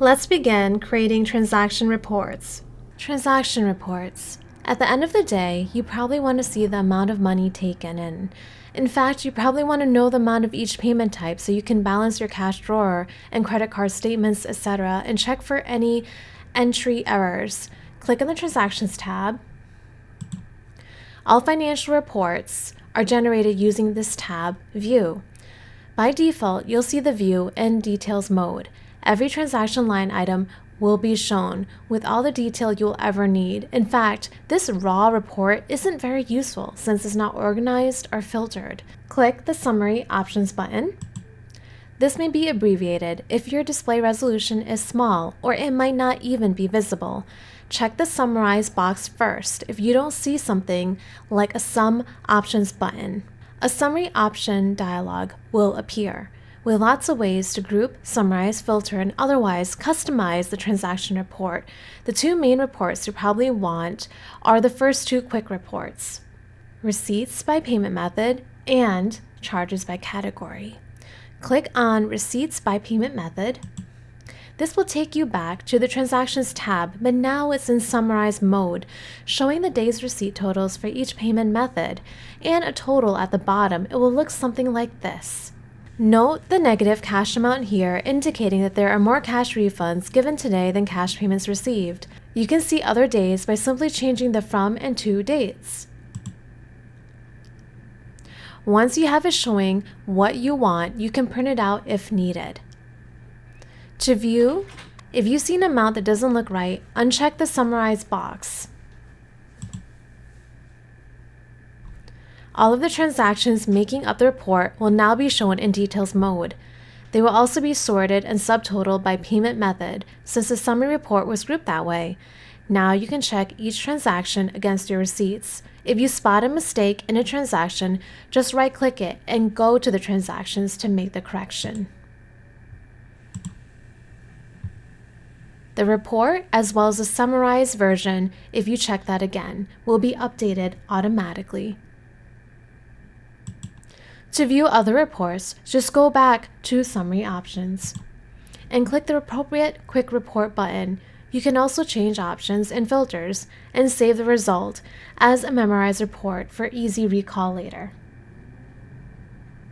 Let's begin creating transaction reports. Transaction reports. At the end of the day, you probably want to see the amount of money taken in. In fact, you probably want to know the amount of each payment type so you can balance your cash drawer and credit card statements, etc., and check for any entry errors. Click on the Transactions tab. All financial reports are generated using this tab, View. By default, you'll see the View in Details mode. Every transaction line item will be shown with all the detail you'll ever need. In fact, this raw report isn't very useful since it's not organized or filtered. Click the Summary Options button. This may be abbreviated if your display resolution is small or it might not even be visible. Check the Summarize box first if you don't see something like a Sum Options button. A Summary Option dialog will appear with lots of ways to group, summarize, filter, and otherwise customize the transaction report. The two main reports you probably want are the first two quick reports: Receipts by payment method and Charges by category. Click on Receipts by payment method. This will take you back to the Transactions tab, but now it's in Summarize mode, showing the day's receipt totals for each payment method, and a total at the bottom. It will look something like this. Note the negative cash amount here, indicating that there are more cash refunds given today than cash payments received. You can see other days by simply changing the from and to dates. Once you have it showing what you want, you can print it out if needed. To view, if you see an amount that doesn't look right, uncheck the Summarize box. All of the transactions making up the report will now be shown in Details mode. They will also be sorted and subtotaled by payment method, since the summary report was grouped that way. Now you can check each transaction against your receipts. If you spot a mistake in a transaction, just right-click it and go to the transactions to make the correction. The report, as well as the summarized version, if you check that again, will be updated automatically. To view other reports, just go back to Summary Options and click the appropriate Quick Report button. You can also change options and filters and save the result as a memorized report for easy recall later.